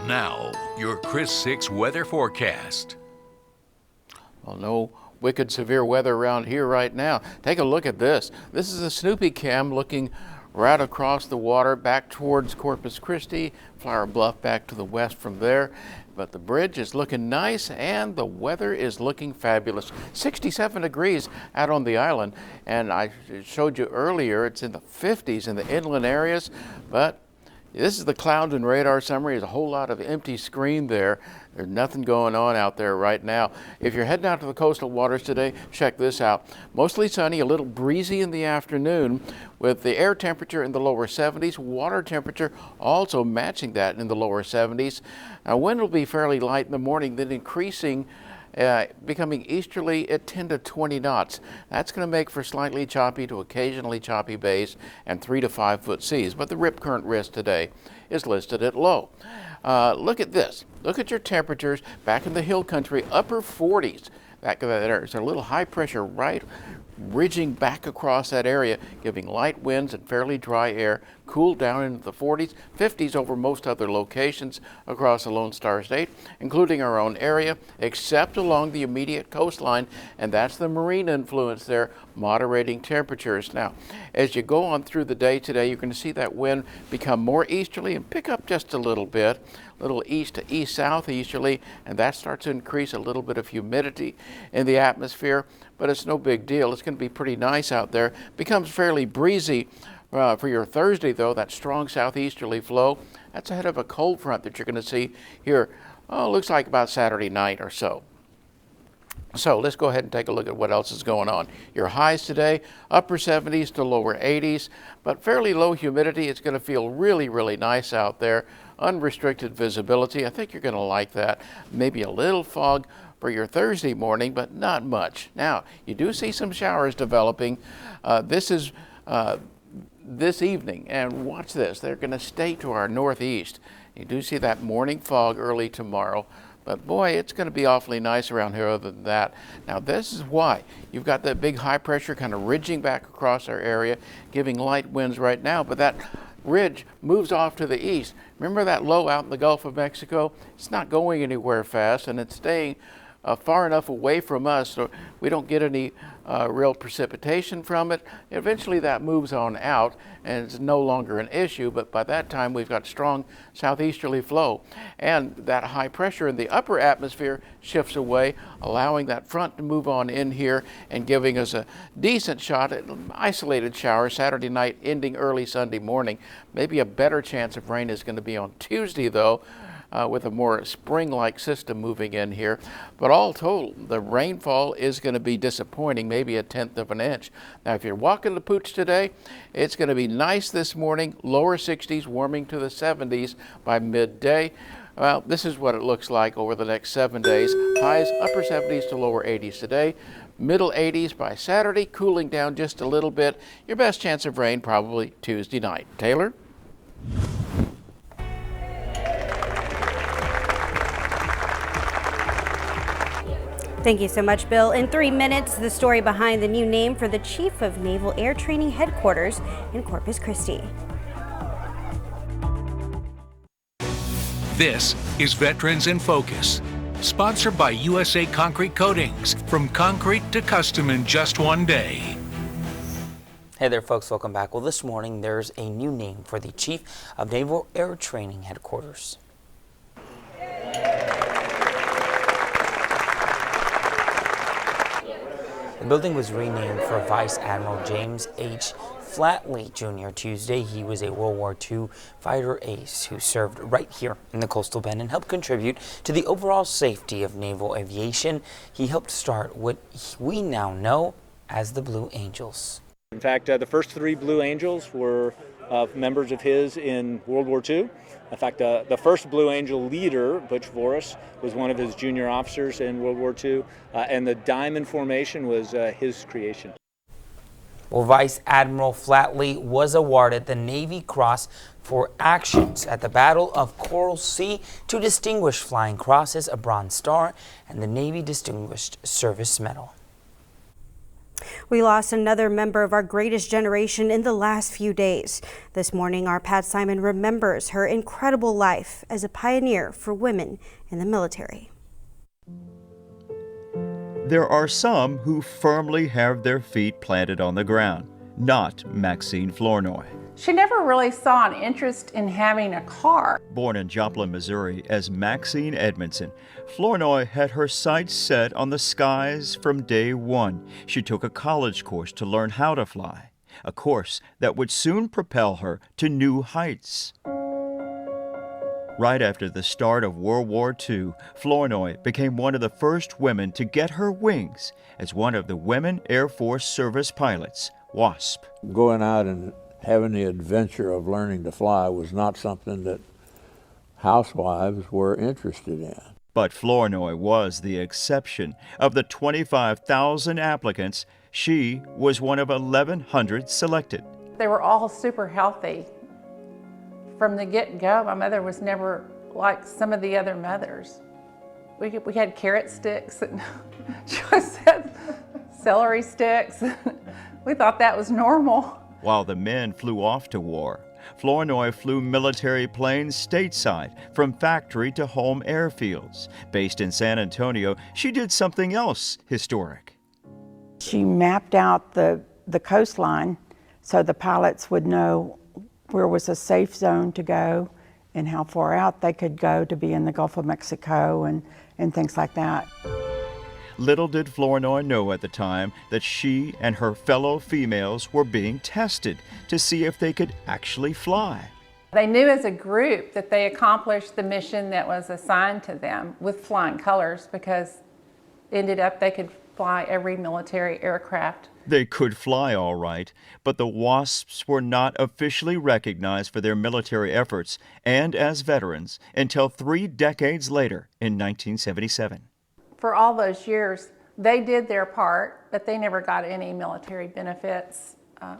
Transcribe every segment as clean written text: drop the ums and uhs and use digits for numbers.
Now, your KRIS 6 weather forecast. Well, no wicked severe weather around here right now. Take a look at this. This is a Snoopy cam looking right across the water back towards Corpus Christi, Flower Bluff back to the west from there. But the bridge is looking nice and the weather is looking fabulous. 67 degrees out on the island, and I showed you earlier it's in the 50s in the inland areas, but this is the clouds and radar summary. There's a whole lot of empty screen there. There's nothing going on out there right now. If you're heading out to the coastal waters today, check this out. Mostly sunny, a little breezy in the afternoon with the air temperature in the lower 70s, water temperature also matching that in the lower 70s. Now, wind will be fairly light in the morning, then increasing, becoming easterly at 10 to 20 knots. That's going to make for slightly choppy to occasionally choppy bays and 3 to 5 foot seas. But the rip current risk today is listed at low. Look at this. Look at your temperatures back in the hill country, upper 40s. Back of that area. There's a little high pressure right ridging back across that area, giving light winds and fairly dry air, cool down into the 40s, 50s over most other locations across the Lone Star State, including our own area, except along the immediate coastline, and that's the marine influence there, moderating temperatures. Now, as you go on through the day today, you're going to see that wind become more easterly and pick up just a little bit, little east to east southeasterly, and that starts to increase a little bit of humidity in the atmosphere, but it's no big deal. It's going to be pretty nice out there. Becomes fairly breezy for your Thursday, though. That strong southeasterly flow, that's ahead of a cold front that you're going to see here, looks like about Saturday night or so. So let's go ahead and take a look at what else is going on. Your highs today, upper 70s to lower 80s, but fairly low humidity. It's going to feel really, really nice out there. Unrestricted visibility. I think you're going to like that. Maybe a little fog for your Thursday morning, but not much. Now, you do see some showers developing. This is this evening, and watch this. They're going to stay to our northeast. You do see that morning fog early tomorrow. But boy, it's going to be awfully nice around here other than that. Now, this is why. You've got that big high pressure kind of ridging back across our area, giving light winds right now, but that ridge moves off to the east. Remember that low out in the Gulf of Mexico? It's not going anywhere fast, and it's staying far enough away from us so we don't get any real precipitation from it. Eventually that moves on out and it's no longer an issue, but by that time we've got strong southeasterly flow, and that high pressure in the upper atmosphere shifts away, allowing that front to move on in here and giving us a decent shot at isolated showers Saturday night ending early Sunday morning. Maybe a better chance of rain is going to be on Tuesday, though, with a more spring-like system moving in here. But all told, the rainfall is going to be disappointing, maybe 1/10 of an inch. Now, if you're walking the pooch today, it's going to be nice this morning, lower 60s, warming to the 70s by midday. Well, this is what it looks like over the next 7 days. Highs upper 70s to lower 80s today. Middle 80s by Saturday, cooling down just a little bit. Your best chance of rain probably Tuesday night. Taylor? Thank you so much, Bill. In 3 minutes, the story behind the new name for the Chief of Naval Air Training Headquarters in Corpus Christi. This is Veterans in Focus, sponsored by USA Concrete Coatings. From concrete to custom in just one day. Hey there, folks. Welcome back. Well, this morning there's a new name for the Chief of Naval Air Training Headquarters. The building was renamed for Vice Admiral James H. Flatley Jr. Tuesday. He was a World War II fighter ace who served right here in the coastal bend and helped contribute to the overall safety of naval aviation. He helped start what we now know as the Blue Angels. In fact, the first 3 Blue Angels were members of his in World War II. In fact, the first Blue Angel leader, Butch Voris, was one of his junior officers in World War II, and the diamond formation was his creation. Well, Vice Admiral Flatley was awarded the Navy Cross for actions at the Battle of Coral Sea, 2 Distinguished Flying Crosses, a Bronze Star, and the Navy Distinguished Service Medal. We lost another member of our greatest generation in the last few days. This morning, our Pat Simon remembers her incredible life as a pioneer for women in the military. There are some who firmly have their feet planted on the ground, not Maxine Flournoy. She never really saw an interest in having a car. Born in Joplin, Missouri as Maxine Edmondson, Flournoy had her sights set on the skies from day one. She took a college course to learn how to fly, a course that would soon propel her to new heights. Right after the start of World War II, Flournoy became one of the first women to get her wings as one of the Women Air Force Service pilots, WASP. Going out and having the adventure of learning to fly was not something that housewives were interested in. But Flournoy was the exception. Of the 25,000 applicants, she was one of 1,100 selected. They were all super healthy. From the get-go, my mother was never like some of the other mothers. We had carrot sticks and she always had celery sticks. We thought that was normal. While the men flew off to war, Flournoy flew military planes stateside from factory to home airfields. Based in San Antonio, she did something else historic. She mapped out the coastline so the pilots would know where was a safe zone to go and how far out they could go to be in the Gulf of Mexico and things like that. Little did Flournoy know at the time that she and her fellow females were being tested to see if they could actually fly. They knew as a group that they accomplished the mission that was assigned to them with flying colors because it ended up they could fly every military aircraft. They could fly all right, but the WASPs were not officially recognized for their military efforts and as veterans until 3 decades later in 1977. For all those years, they did their part, but they never got any military benefits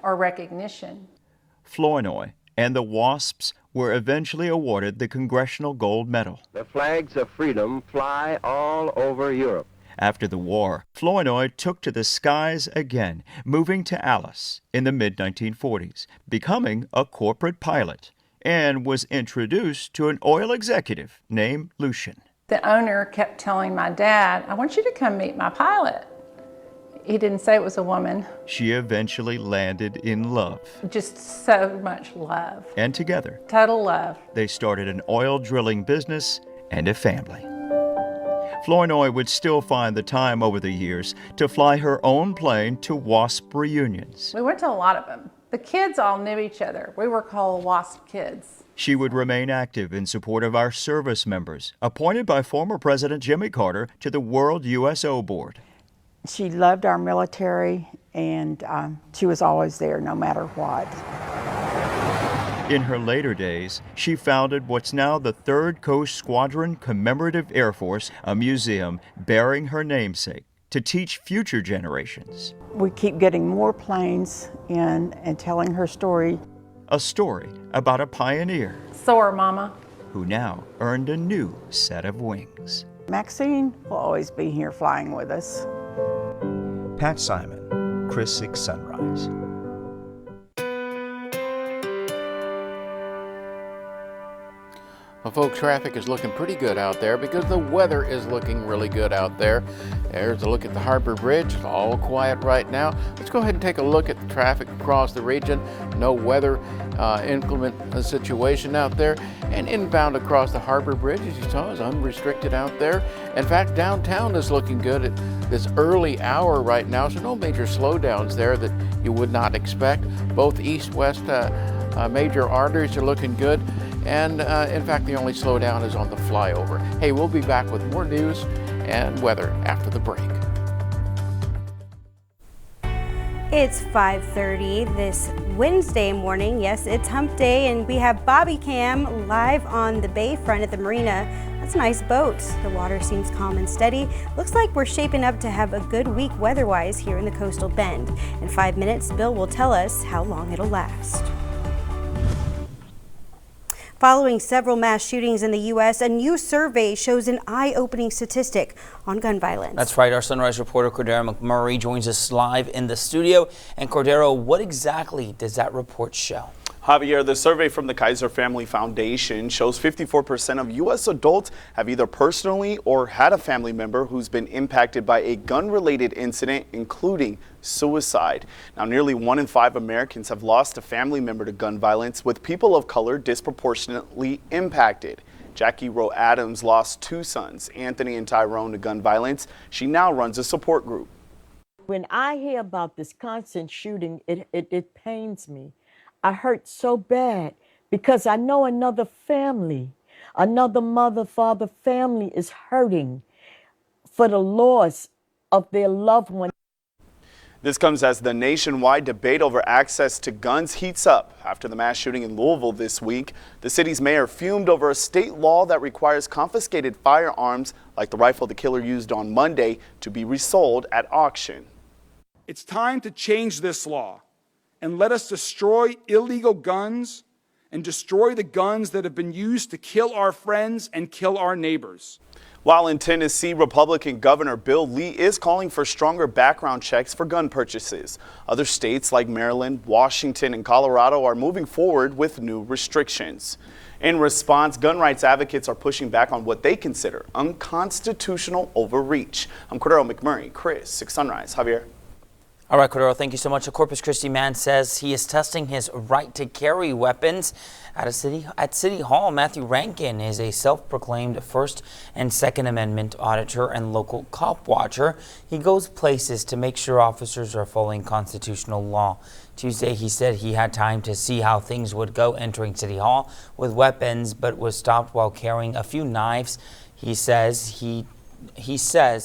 or recognition. Flournoy and the WASPs were eventually awarded the Congressional Gold Medal. The flags of freedom fly all over Europe. After the war, Flournoy took to the skies again, moving to Alice in the mid-1940s, becoming a corporate pilot, and was introduced to an oil executive named Lucian. The owner kept telling my dad, I want you to come meet my pilot. He didn't say it was a woman. She eventually landed in love. Just so much love. And together, total love, they started an oil drilling business and a family. Flournoy would still find the time over the years to fly her own plane to WASP reunions. We went to a lot of them. The kids all knew each other. We were called WASP kids. She would remain active in support of our service members, appointed by former President Jimmy Carter to the World USO Board. She loved our military, and she was always there no matter what. In her later days, she founded what's now the 3rd Coast Squadron Commemorative Air Force, a museum bearing her namesake to teach future generations. We keep getting more planes in and telling her story. A story about a pioneer. Soar, Mama. Who now earned a new set of wings. Maxine will always be here flying with us. Pat Simon, KRIS 6 Sunrise. Well, folks, traffic is looking pretty good out there because the weather is looking really good out there. There's a look at the Harbor Bridge. It's all quiet right now. Let's go ahead and take a look at the traffic across the region. No weather inclement situation out there. And inbound across the Harbor Bridge, as you saw, is unrestricted out there. In fact, downtown is looking good at this early hour right now, so no major slowdowns there that you would not expect. Both east-west major arteries are looking good. And in fact, the only slowdown is on the flyover. Hey, we'll be back with more news and weather after the break. It's 5:30 this Wednesday morning. Yes, it's hump day, and we have Bobby Cam live on the bayfront at the marina. That's a nice boat. The water seems calm and steady. Looks like we're shaping up to have a good week weather-wise here in the coastal bend. In 5 minutes, Bill will tell us how long it'll last. Following several mass shootings in the U.S., a new survey shows an eye-opening statistic on gun violence. That's right. Our Sunrise reporter Cordero McMurray joins us live in the studio. And Cordero, what exactly does that report show? Javier, the survey from the Kaiser Family Foundation shows 54% of U.S. adults have either personally or had a family member who's been impacted by a gun-related incident, including suicide. Now, nearly 1 in 5 Americans have lost a family member to gun violence, with people of color disproportionately impacted. Jackie Rowe Adams lost 2 sons, Anthony and Tyrone, to gun violence. She now runs a support group. When I hear about this constant shooting, it pains me. I hurt so bad because I know another family, another mother, father family is hurting for the loss of their loved one. This comes as the nationwide debate over access to guns heats up. After the mass shooting in Louisville this week, the city's mayor fumed over a state law that requires confiscated firearms, like the rifle the killer used on Monday, to be resold at auction. It's time to change this law and let us destroy illegal guns and destroy the guns that have been used to kill our friends and kill our neighbors. While in Tennessee, Republican Governor Bill Lee is calling for stronger background checks for gun purchases. Other states like Maryland, Washington, and Colorado are moving forward with new restrictions. In response, gun rights advocates are pushing back on what they consider unconstitutional overreach. I'm Cordero McMurray, KRIS 6 Sunrise. Javier. All right, Cordero, thank you so much. A Corpus Christi man says he is testing his right to carry weapons at City Hall. Matthew Rankin is a self-proclaimed First and Second Amendment auditor and local cop watcher. He goes places to make sure officers are following constitutional law. Tuesday, he said he had time to see how things would go entering City Hall with weapons, but was stopped while carrying a few knives. He says,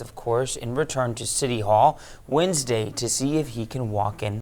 of course, in return to City Hall Wednesday to see if he can walk in